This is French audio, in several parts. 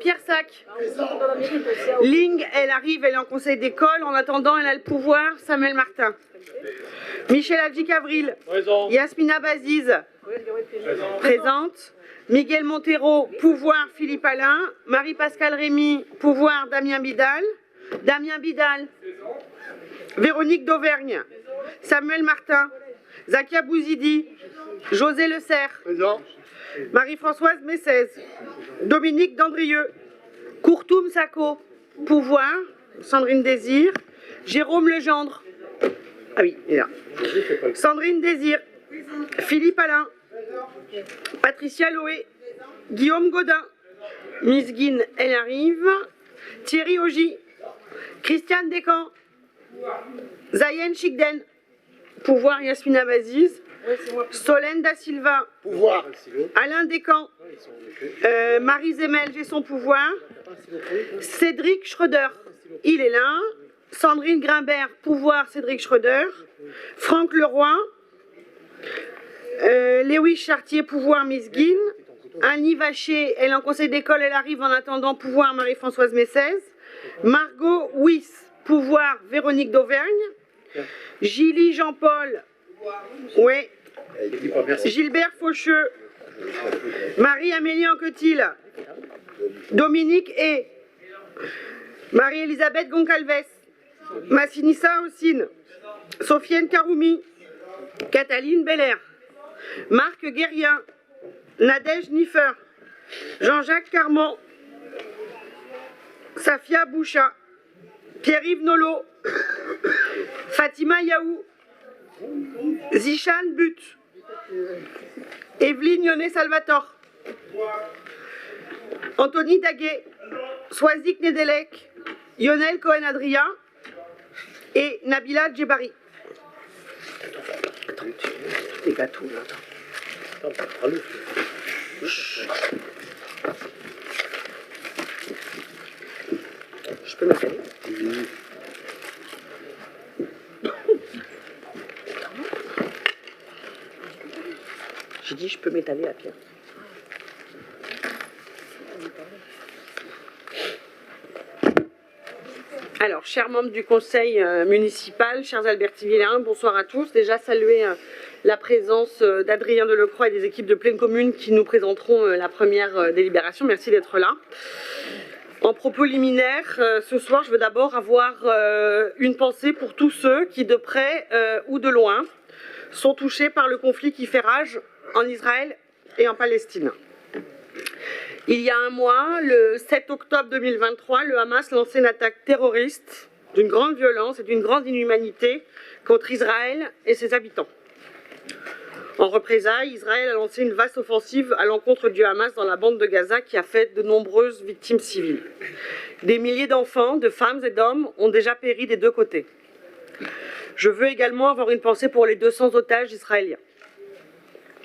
Pierre Sac. Ling, elle arrive, elle est en conseil d'école. En attendant, elle a le pouvoir. Samuel Martin. Michel Hadji-Cavril. Yasmina Baziz. Présente. Miguel Montero, pouvoir Philippe Alain. Marie-Pascale Rémy, pouvoir Damien Bidal. Damien Bidal. Véronique d'Auvergne. Samuel Martin. Zakia Bouzidi. José Le Serre. Marie-Françoise Messez. Dominique Dandrieux. Courtoum Sacco. Pouvoir. Sandrine Désir. Jérôme Legendre. Ah oui, il est là. Sandrine Désir. Philippe Alain. Patricia Loé. Guillaume Godin. Miss Guine, elle arrive. Thierry Augy. Christiane Descamps. Zayen Chikden. Pouvoir Yasmina Baziz. Solène Da Silva. Pouvoir. Alain Descamps. Marie Zemel, j'ai son pouvoir. Cédric Schröder, il est là. Sandrine Grimbert, pouvoir Cédric Schröder. Franck Leroy. Léoï Chartier, pouvoir Miss Guine. Annie Vacher, elle est en conseil d'école, elle arrive en attendant, pouvoir Marie-Françoise Messez. Margot Wyss, pouvoir Véronique d'Auvergne. Gilly Jean-Paul, oui. Gilbert Faucheux. Marie-Amélie Anquetil. Dominique et Marie-Elisabeth Goncalves. Massinissa Ossine. Sofiane Karoumi. Cataline Belair. Marc Guérien. Nadège Niffer. Jean-Jacques Carmont. Safia Boucha. Pierre-Yves Nolot. Fatima Yaou. Zichan But. Evelyne Yoné Salvatore. Anthony Daguet. Swazik Nedelek. Lionel Cohen-Adria. Et Nabila Djebari. Attends, les gâteaux là. Je peux m'installer. J'ai dit je peux m'étaler à Pierre. Alors, chers membres du conseil municipal, chers Albertivillains, bonsoir à tous. Déjà saluer la présence d'Adrien Delecroix et des équipes de Pleine Commune qui nous présenteront la première délibération. Merci d'être là. En propos liminaire, ce soir, je veux d'abord avoir une pensée pour tous ceux qui, de près ou de loin, sont touchés par le conflit qui fait rage en Israël et en Palestine. Il y a un mois, le 7 octobre 2023, le Hamas lançait une attaque terroriste d'une grande violence et d'une grande inhumanité contre Israël et ses habitants. En représailles, Israël a lancé une vaste offensive à l'encontre du Hamas dans la bande de Gaza qui a fait de nombreuses victimes civiles. Des milliers d'enfants, de femmes et d'hommes ont déjà péri des deux côtés. Je veux également avoir une pensée pour les 200 otages israéliens.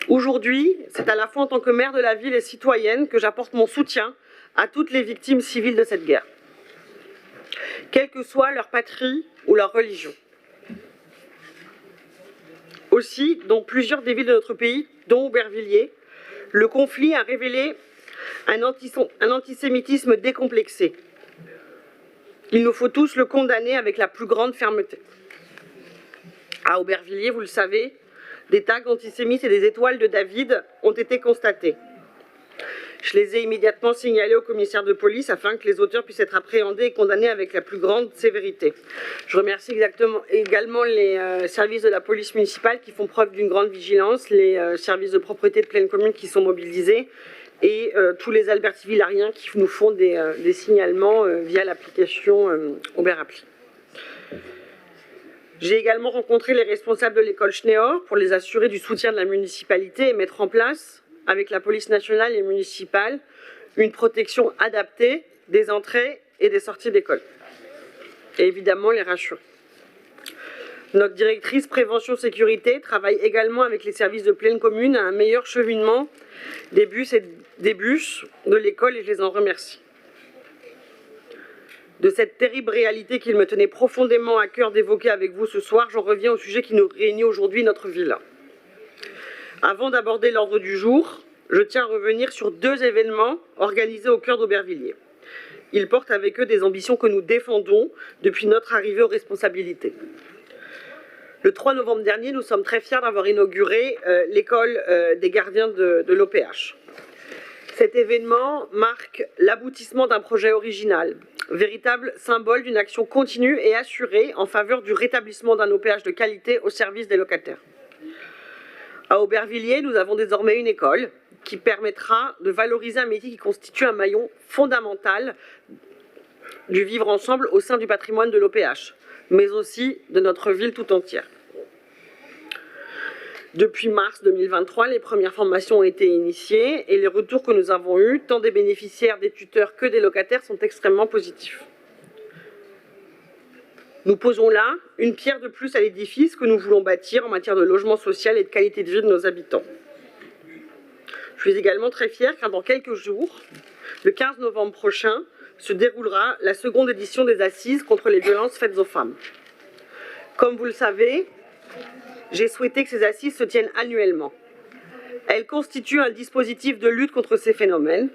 Aujourd'hui, c'est à la fois en tant que maire de la ville et citoyenne que j'apporte mon soutien à toutes les victimes civiles de cette guerre, quelle que soit leur patrie ou leur religion. Aussi, dans plusieurs des villes de notre pays, dont Aubervilliers, le conflit a révélé un antisémitisme décomplexé. Il nous faut tous le condamner avec la plus grande fermeté. À Aubervilliers, vous le savez, des tags antisémites et des étoiles de David ont été constatés. Je les ai immédiatement signalés au commissaire de police afin que les auteurs puissent être appréhendés et condamnés avec la plus grande sévérité. Je remercie également les services de la police municipale qui font preuve d'une grande vigilance, les services de propreté de Pleine Commune qui sont mobilisés et tous les Albertivillariens qui nous font des signalements via l'application Auberappli. J'ai également rencontré les responsables de l'école Schneor pour les assurer du soutien de la municipalité et mettre en place, avec la police nationale et municipale, une protection adaptée des entrées et des sorties d'école. Et évidemment, les rassurer. Notre directrice prévention-sécurité travaille également avec les services de Pleine Commune à un meilleur cheminement des bus de l'école et je les en remercie. De cette terrible réalité qu'il me tenait profondément à cœur d'évoquer avec vous ce soir, j'en reviens au sujet qui nous réunit aujourd'hui, notre ville. Avant d'aborder l'ordre du jour, je tiens à revenir sur deux événements organisés au cœur d'Aubervilliers. Ils portent avec eux des ambitions que nous défendons depuis notre arrivée aux responsabilités. Le 3 novembre dernier, nous sommes très fiers d'avoir inauguré l'école des gardiens de l'OPH. Cet événement marque l'aboutissement d'un projet original, véritable symbole d'une action continue et assurée en faveur du rétablissement d'un OPH de qualité au service des locataires. À Aubervilliers, nous avons désormais une école qui permettra de valoriser un métier qui constitue un maillon fondamental du vivre ensemble au sein du patrimoine de l'OPH, mais aussi de notre ville tout entière. Depuis mars 2023, les premières formations ont été initiées et les retours que nous avons eus, tant des bénéficiaires, des tuteurs que des locataires, sont extrêmement positifs. Nous posons là une pierre de plus à l'édifice que nous voulons bâtir en matière de logement social et de qualité de vie de nos habitants. Je suis également très fière car dans quelques jours, le 15 novembre prochain, se déroulera la seconde édition des Assises contre les violences faites aux femmes. Comme vous le savez, j'ai souhaité que ces assises se tiennent annuellement. Elles constituent un dispositif de lutte contre ces phénomènes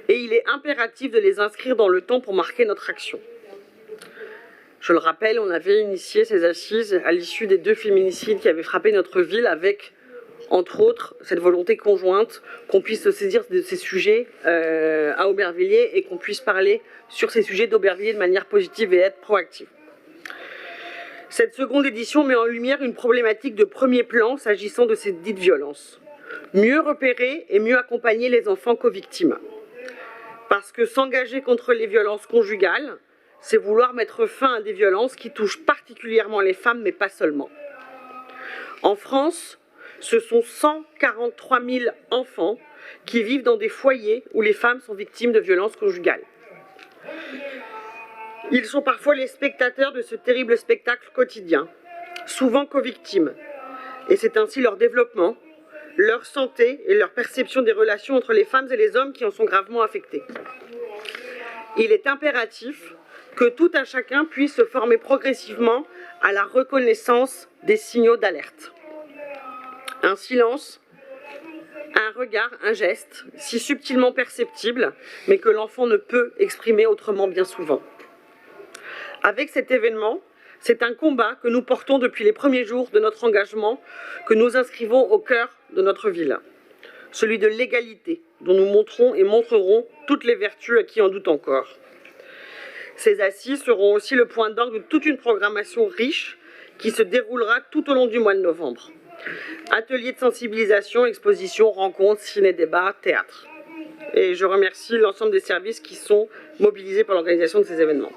et il est impératif de les inscrire dans le temps pour marquer notre action. Je le rappelle, on avait initié ces assises à l'issue des 2 féminicides qui avaient frappé notre ville avec, entre autres, cette volonté conjointe qu'on puisse se saisir de ces sujets à Aubervilliers et qu'on puisse parler sur ces sujets d'Aubervilliers de manière positive et être proactive. Cette seconde édition met en lumière une problématique de premier plan s'agissant de ces dites violences. Mieux repérer et mieux accompagner les enfants co-victimes. Parce que s'engager contre les violences conjugales, c'est vouloir mettre fin à des violences qui touchent particulièrement les femmes, mais pas seulement. En France, ce sont 143 000 enfants qui vivent dans des foyers où les femmes sont victimes de violences conjugales. Ils sont parfois les spectateurs de ce terrible spectacle quotidien, souvent co-victimes, et c'est ainsi leur développement, leur santé et leur perception des relations entre les femmes et les hommes qui en sont gravement affectés. Il est impératif que tout un chacun puisse se former progressivement à la reconnaissance des signaux d'alerte. Un silence, un regard, un geste, si subtilement perceptible, mais que l'enfant ne peut exprimer autrement bien souvent. Avec cet événement, c'est un combat que nous portons depuis les premiers jours de notre engagement, que nous inscrivons au cœur de notre ville. Celui de l'égalité, dont nous montrons et montrerons toutes les vertus à qui en doute encore. Ces assises seront aussi le point d'orgue de toute une programmation riche qui se déroulera tout au long du mois de novembre. Ateliers de sensibilisation, expositions, rencontres, ciné-débats, théâtre. Et je remercie l'ensemble des services qui sont mobilisés pour l'organisation de ces événements.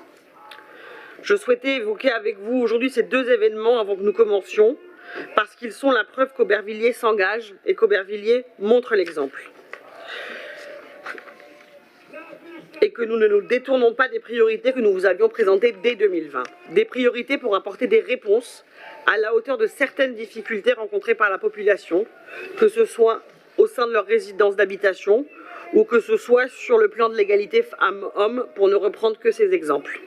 Je souhaitais évoquer avec vous aujourd'hui ces 2 événements avant que nous commencions, parce qu'ils sont la preuve qu'Aubervilliers s'engage et qu'Aubervilliers montre l'exemple. Et que nous ne nous détournons pas des priorités que nous vous avions présentées dès 2020. Des priorités pour apporter des réponses à la hauteur de certaines difficultés rencontrées par la population, que ce soit au sein de leur résidence d'habitation ou que ce soit sur le plan de l'égalité femmes-hommes, pour ne reprendre que ces exemples.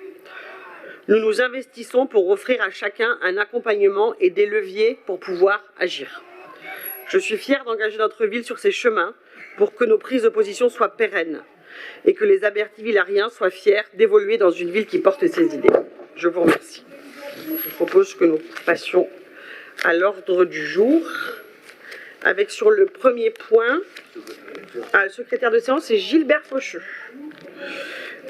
Nous nous investissons pour offrir à chacun un accompagnement et des leviers pour pouvoir agir. Je suis fière d'engager notre ville sur ces chemins pour que nos prises de position soient pérennes et que les Abertivillariens soient fiers d'évoluer dans une ville qui porte ses idées. Je vous remercie. Je propose que nous passions à l'ordre du jour avec sur le premier point, le secrétaire de séance, c'est Gilbert Faucheux.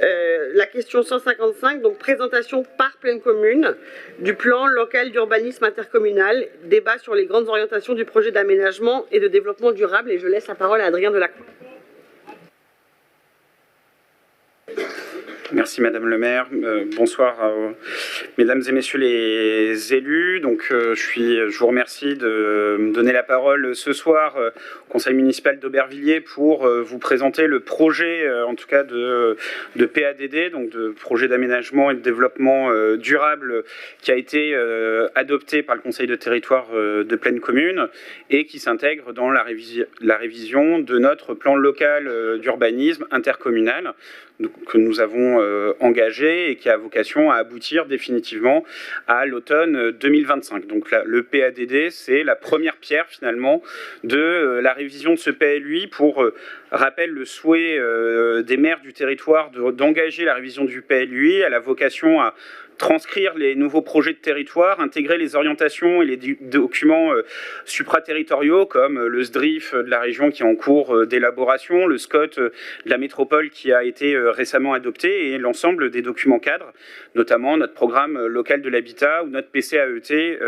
La question 155, donc présentation par pleine commune du plan local d'urbanisme intercommunal, débat sur les grandes orientations du projet d'aménagement et de développement durable, et je laisse la parole à Adrien Delacroix. Merci Madame le maire. Bonsoir mesdames et messieurs les élus. Donc je vous remercie de me donner la parole ce soir au conseil municipal d'Aubervilliers pour vous présenter le projet en tout cas de PADD, donc de projet d'aménagement et de développement durable qui a été adopté par le conseil de territoire de Plaine Commune et qui s'intègre dans la révision de notre plan local d'urbanisme intercommunal. que nous avons engagé et qui a vocation à aboutir définitivement à l'automne 2025. Donc le PADD, c'est la première pierre finalement de la révision de ce PLUI. Pour rappel, le souhait des maires du territoire d'engager la révision du PLUI a la vocation à transcrire les nouveaux projets de territoire, intégrer les orientations et les documents supraterritoriaux comme le SDRIF de la région qui est en cours d'élaboration, le SCOT de la métropole qui a été récemment adopté et l'ensemble des documents cadres, notamment notre programme local de l'habitat ou notre PCAET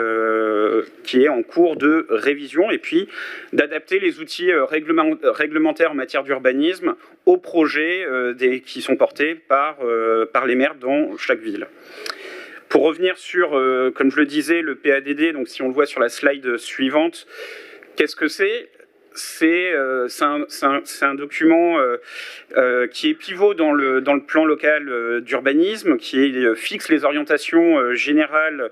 qui est en cours de révision, et puis d'adapter les outils réglementaires en matière d'urbanisme aux projets qui sont portés par les maires dans chaque ville. Pour revenir sur, comme je le disais, le PADD, donc si on le voit sur la slide suivante, qu'est-ce que c'est ? C'est un document qui est pivot dans le plan local d'urbanisme, qui fixe les orientations générales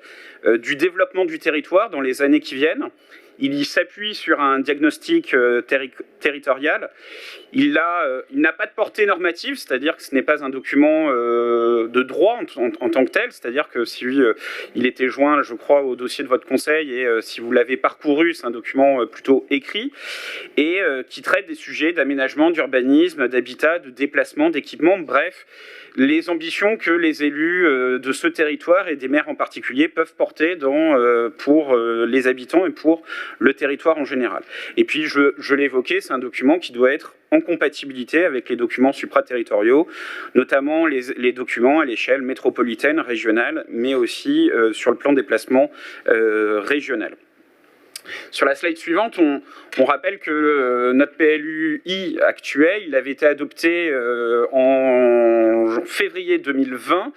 du développement du territoire dans les années qui viennent. Il y s'appuie sur un diagnostic territorial. Il n'a pas de portée normative, c'est-à-dire que ce n'est pas un document de droit en tant que tel, c'est-à-dire que si il était joint, je crois, au dossier de votre conseil, et si vous l'avez parcouru, c'est un document plutôt écrit, et qui traite des sujets d'aménagement, d'urbanisme, d'habitat, de déplacement, d'équipement, bref, les ambitions que les élus de ce territoire, et des maires en particulier, peuvent porter pour les habitants et pour le territoire en général. Et puis, je l'ai évoqué, c'est un document qui doit être en compatibilité avec les documents supraterritoriaux, notamment les documents à l'échelle métropolitaine, régionale, mais aussi sur le plan déplacement régional. Sur la slide suivante, on rappelle que notre PLUI actuel, il avait été adopté en février 2020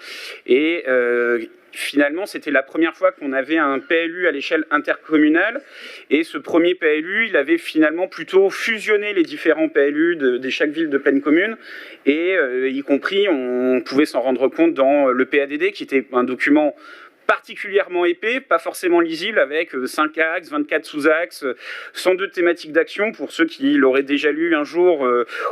et finalement, c'était la première fois qu'on avait un PLU à l'échelle intercommunale, et ce premier PLU, il avait finalement plutôt fusionné les différents PLU de chaque ville de pleine commune, et y compris, on pouvait s'en rendre compte dans le PADD, qui était un document particulièrement épais, pas forcément lisible, avec 5 axes, 24 sous-axes, 102 thématiques d'action pour ceux qui l'auraient déjà lu un jour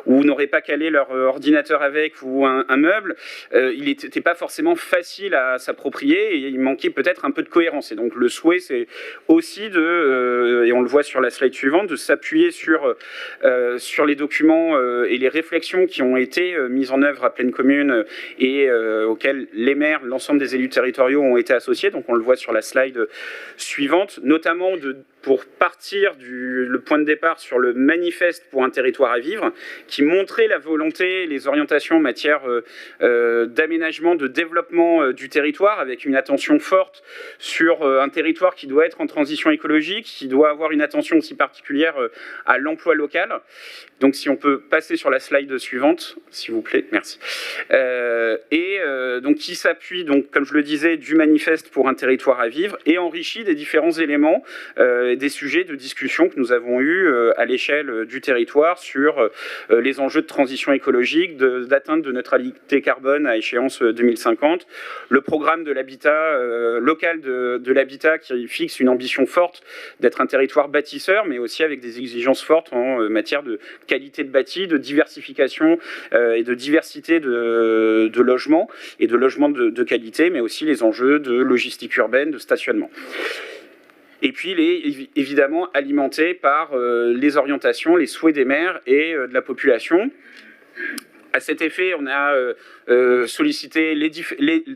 ou n'auraient pas calé leur ordinateur avec ou un meuble. Il n'était pas forcément facile à s'approprier et il manquait peut-être un peu de cohérence. Et donc le souhait, c'est aussi et on le voit sur la slide suivante, de s'appuyer sur les documents et les réflexions qui ont été mises en œuvre à pleine commune et auxquelles les maires, l'ensemble des élus territoriaux ont été associés. Donc on le voit sur la slide suivante, notamment pour partir le point de départ sur le manifeste pour un territoire à vivre, qui montrait la volonté, les orientations en matière d'aménagement, de développement du territoire, avec une attention forte sur un territoire qui doit être en transition écologique, qui doit avoir une attention aussi particulière à l'emploi local. Donc si on peut passer sur la slide suivante, s'il vous plaît, merci. Donc qui s'appuie, donc comme je le disais, du manifeste pour un territoire à vivre et enrichi des différents éléments, des sujets de discussion que nous avons eus à l'échelle du territoire sur les enjeux de transition écologique, d'atteinte de neutralité carbone à échéance 2050, le programme de l'habitat local de l'habitat qui fixe une ambition forte d'être un territoire bâtisseur, mais aussi avec des exigences fortes en matière de qualité de bâti, de diversification et de diversité de logements et de logements de qualité, mais aussi les enjeux de logistique urbaine, de stationnement. Et puis il est évidemment alimenté par les orientations, les souhaits des maires et de la population. À cet effet, on a sollicité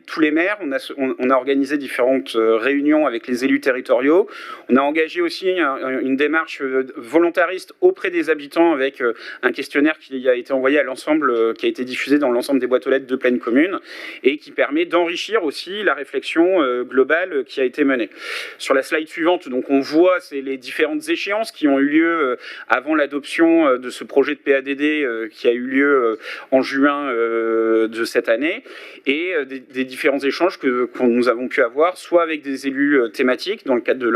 tous les maires, on a organisé différentes réunions avec les élus territoriaux, on a engagé aussi une démarche volontariste auprès des habitants avec un questionnaire qui a été envoyé à l'ensemble, qui a été diffusé dans l'ensemble des boîtes aux lettres de pleine commune et qui permet d'enrichir aussi la réflexion globale qui a été menée. Sur la slide suivante, donc on voit les différentes échéances qui ont eu lieu avant l'adoption de ce projet de PADD qui a eu lieu en juin de cette année, et des différents échanges que nous avons pu avoir, soit avec des élus thématiques dans le cadre de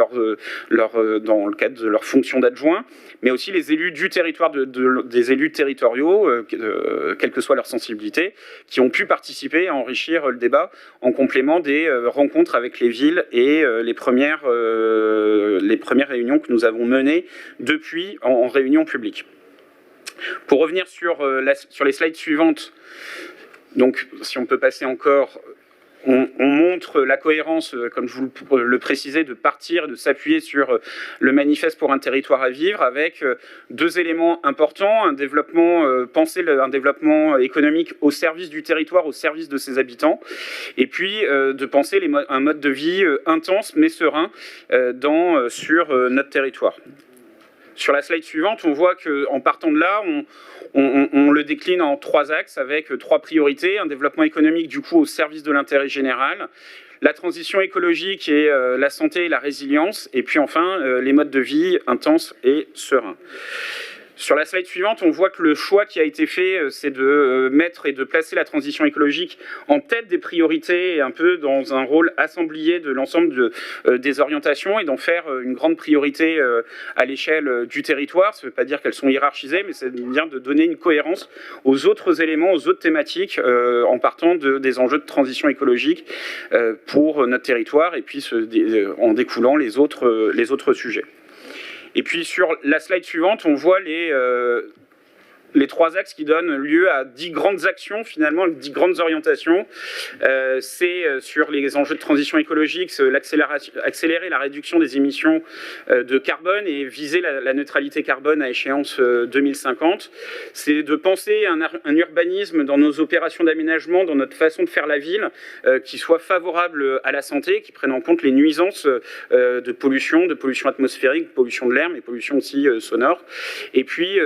leur fonction d'adjoint, mais aussi les élus du territoire, des élus territoriaux, quelle que soit leur sensibilité, qui ont pu participer à enrichir le débat en complément des rencontres avec les villes et les premières réunions que nous avons menées depuis en réunion publique. Pour revenir sur les slides suivantes, Donc, si on peut passer encore, on montre la cohérence, comme je vous le précisais, de partir, de s'appuyer sur le manifeste pour un territoire à vivre, avec deux éléments importants, penser un développement économique au service du territoire, au service de ses habitants, et puis de penser un mode de vie intense mais serein sur notre territoire. Sur la slide suivante, on voit qu'en partant de là, on le décline en trois axes avec trois priorités. Un développement économique, du coup, au service de l'intérêt général. La transition écologique et la santé et la résilience. Et puis enfin, les modes de vie intenses et sereins. Sur la slide suivante, on voit que le choix qui a été fait, c'est de mettre et de placer la transition écologique en tête des priorités et un peu dans un rôle assemblier de l'ensemble des orientations et d'en faire une grande priorité à l'échelle du territoire. Ça ne veut pas dire qu'elles sont hiérarchisées, mais c'est bien de donner une cohérence aux autres éléments, aux autres thématiques en partant des enjeux de transition écologique pour notre territoire et puis en découlant les autres sujets. Et puis sur la slide suivante, on voit les trois axes qui donnent lieu à 10 grandes actions, finalement, 10 grandes orientations. C'est sur les enjeux de transition écologique, accélérer la réduction des émissions de carbone et viser la neutralité carbone à échéance 2050. C'est de penser un urbanisme dans nos opérations d'aménagement, dans notre façon de faire la ville, qui soit favorable à la santé, qui prenne en compte les nuisances de pollution atmosphérique, de pollution de l'air, mais pollution aussi sonore. Et puis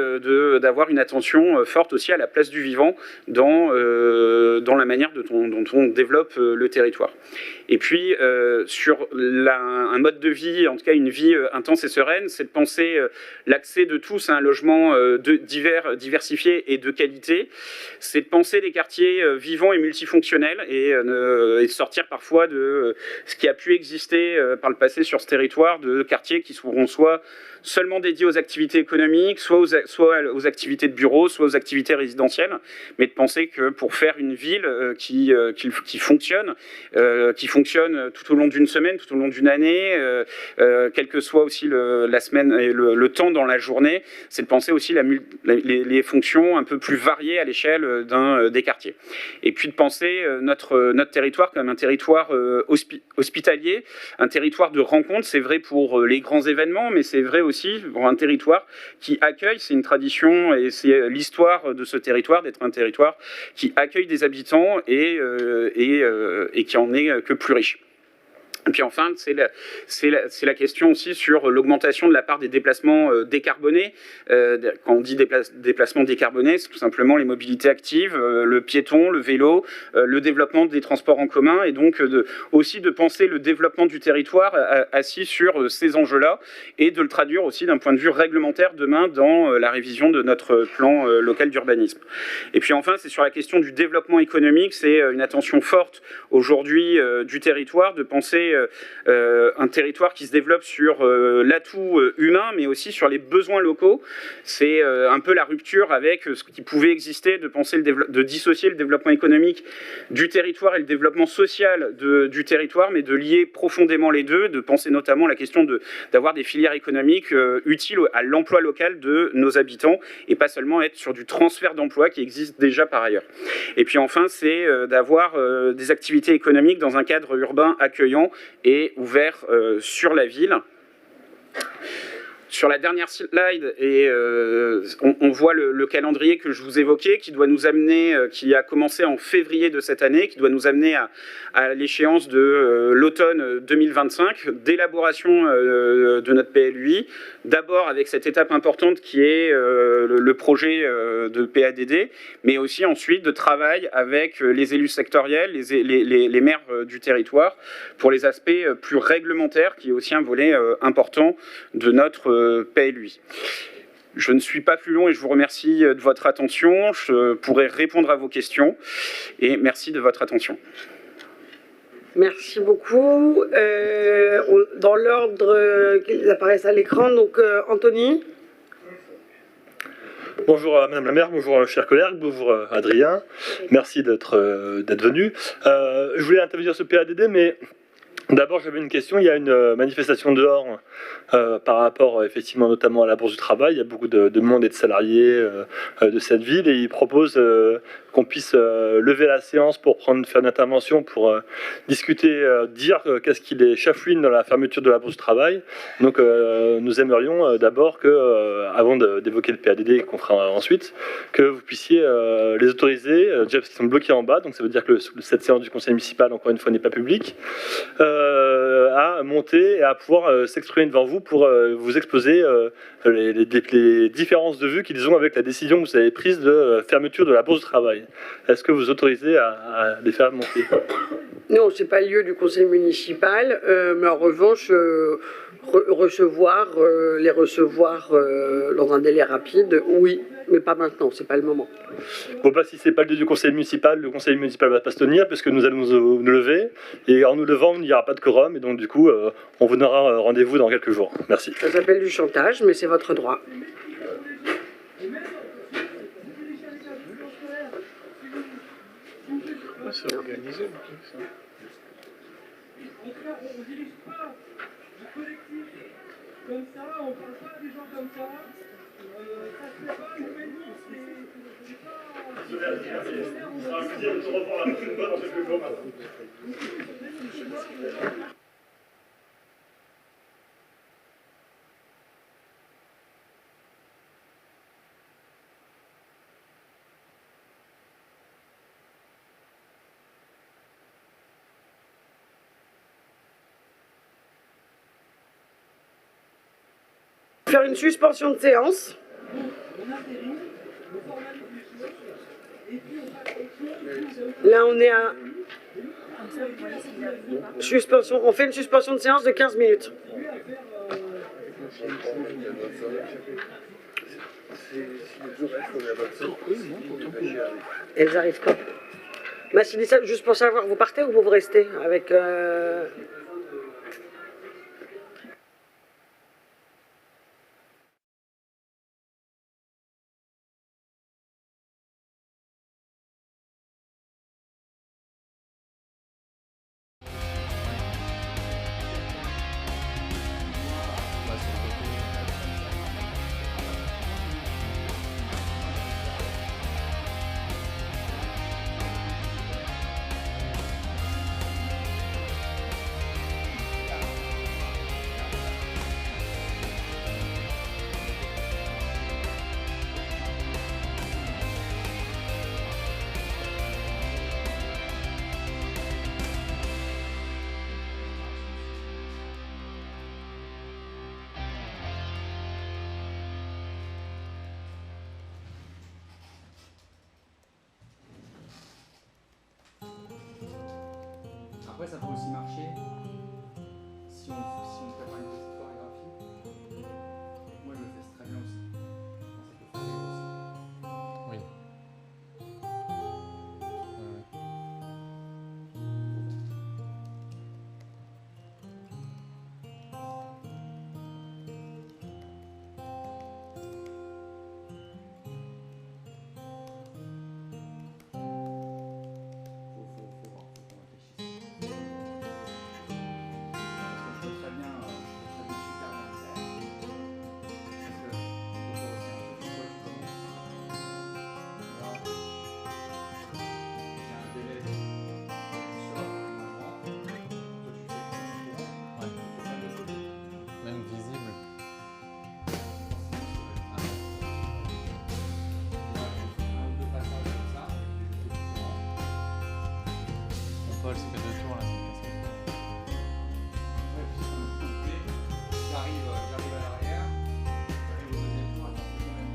d'avoir une attention forte aussi à la place du vivant dans la manière dont on développe le territoire. Et puis, sur un mode de vie, en tout cas une vie intense et sereine, c'est de penser l'accès de tous à un logement diversifié et de qualité. C'est de penser des quartiers vivants et multifonctionnels et de sortir parfois de ce qui a pu exister par le passé sur ce territoire, de quartiers qui seront soit seulement dédiés aux activités économiques, soit aux activités de bureau, soit aux activités résidentielles, mais de penser que pour faire une ville qui fonctionne tout au long d'une semaine, tout au long d'une année, quelle que soit aussi la semaine et le temps dans la journée, c'est de penser aussi les fonctions un peu plus variées à l'échelle des quartiers. Et puis de penser notre territoire comme un territoire hospitalier, un territoire de rencontre. C'est vrai pour les grands événements, mais c'est vrai aussi pour un territoire qui accueille, c'est une tradition et c'est l'histoire de ce territoire, d'être un territoire qui accueille des habitants et qui en est que plus riche. Et puis enfin, c'est la question aussi sur l'augmentation de la part des déplacements décarbonés. Quand on dit déplacements décarbonés, c'est tout simplement les mobilités actives, le piéton, le vélo, le développement des transports en commun, et donc aussi de penser le développement du territoire assis sur ces enjeux-là, et de le traduire aussi d'un point de vue réglementaire demain dans la révision de notre plan local d'urbanisme. Et puis enfin, c'est sur la question du développement économique, c'est une attention forte aujourd'hui du territoire, de penser un territoire qui se développe sur l'atout humain, mais aussi sur les besoins locaux. C'est un peu la rupture avec ce qui pouvait exister, de penser de dissocier le développement économique du territoire et le développement social du territoire, mais de lier profondément les deux, de penser notamment la question d'avoir des filières économiques utiles à l'emploi local de nos habitants, et pas seulement être sur du transfert d'emplois qui existe déjà par ailleurs. Et puis enfin, c'est d'avoir des activités économiques dans un cadre urbain accueillant et ouvert sur la ville. Sur la dernière slide, on voit le calendrier que je vous évoquais, qui doit nous amener, qui a commencé en février de cette année, qui doit nous amener à l'échéance de l'automne 2025, d'élaboration de notre PLUI, d'abord avec cette étape importante qui est le projet de PADD, mais aussi ensuite de travail avec les élus sectoriels, les maires du territoire, pour les aspects plus réglementaires, qui est aussi un volet important de notre PLUI. Je ne suis pas plus long et je vous remercie de votre attention. Je pourrai répondre à vos questions et merci de votre attention. Merci beaucoup. Dans l'ordre qu'ils apparaissent à l'écran, donc Anthony. Bonjour Madame la maire, bonjour chers collègues, bonjour Adrien. Merci d'être venu. Je voulais intervenir sur PADD, mais D'abord, j'avais une question. Il y a une manifestation dehors par rapport, effectivement, notamment à la Bourse du Travail. Il y a beaucoup de monde et de salariés de cette ville et ils proposent qu'on puisse lever la séance pour faire une intervention, pour discuter, dire qu'est-ce qui les chafouine dans la fermeture de la Bourse du Travail. Donc, nous aimerions d'abord que, avant d'évoquer le PADD qu'on fera ensuite, que vous puissiez les autoriser, déjà parce qu'ils sont bloqués en bas, donc ça veut dire que cette séance du conseil municipal, encore une fois, n'est pas publique. À monter et à pouvoir s'exprimer devant vous pour vous exposer les différences de vue qu'ils ont avec la décision que vous avez prise de fermeture de la Bourse du Travail. Est-ce que vous autorisez à les faire monter? Non, c'est pas le lieu du conseil municipal, mais en revanche, les recevoir dans un délai rapide, oui, mais pas maintenant, c'est pas le moment. Bon, bah, si c'est pas le lieu du conseil municipal, le conseil municipal va pas se tenir puisque nous allons nous lever et en nous levant, il n'y aura pas de quorum et donc du coup, on vous donnera rendez-vous dans quelques jours. Merci. Ça s'appelle du chantage, mais c'est votre droit. C'est organisé, ça. On dirige pas le collectif comme ça, on parle pas à des gens comme ça. Ça se fait pas, nous même nous, c'est pas... Faire une suspension de séance. Là, on est à suspension. On fait une suspension de séance de 15 minutes. Elles arrivent quand? Bah, je dis ça juste pour savoir, vous partez ou vous restez avec... Après, ça peut aussi marcher si on prépare une petite chorégraphie. Moi, je le fais très bien aussi. Ça peut faire aussi. Oui. Même visible. Mon Paul se fait 2 tours là, c'est une casquette. J'arrive à l'arrière, j'arrive au deuxième tour, attends, c'est quand même.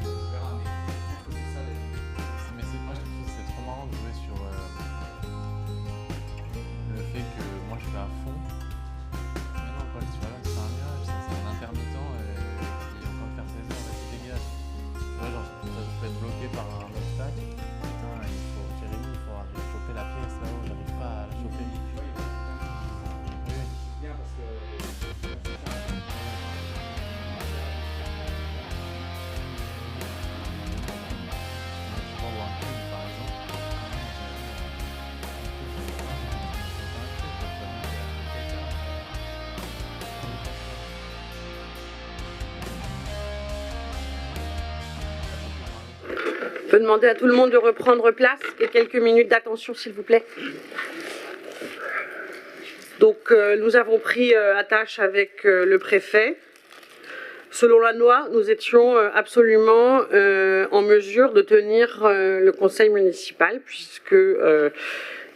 On verra, mais je pense que c'est ça les... Mais moi je trouve que c'est trop marrant de jouer sur le fait que moi je fais à fond. Mais non Paul, tu vois là c'est un nuage, ça c'est un intermittent et on peut faire ses heures, vas-y dégage. Tu vois genre peux demander à tout le monde de reprendre place et quelques minutes d'attention, s'il vous plaît. Donc, nous avons pris attache avec le préfet. Selon la loi, nous étions absolument en mesure de tenir le conseil municipal puisque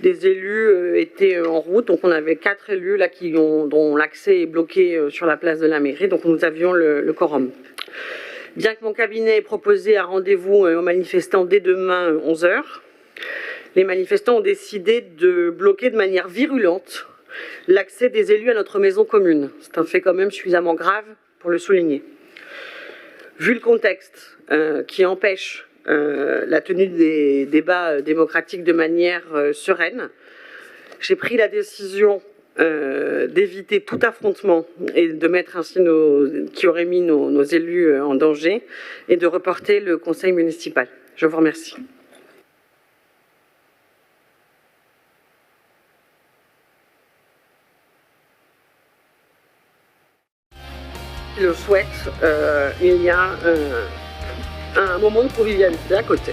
des élus étaient en route. Donc, on avait 4 élus là, dont l'accès est bloqué sur la place de la mairie. Donc, nous avions le quorum. Bien que mon cabinet ait proposé un rendez-vous aux manifestants dès demain 11h, les manifestants ont décidé de bloquer de manière virulente l'accès des élus à notre maison commune. C'est un fait quand même suffisamment grave pour le souligner. Vu le contexte qui empêche la tenue des débats démocratiques de manière sereine, j'ai pris la décision d'éviter tout affrontement et de mettre ainsi qui aurait mis nos élus en danger et de reporter le conseil municipal. Je vous remercie. Le souhaite, il y a un moment de convivialité à côté.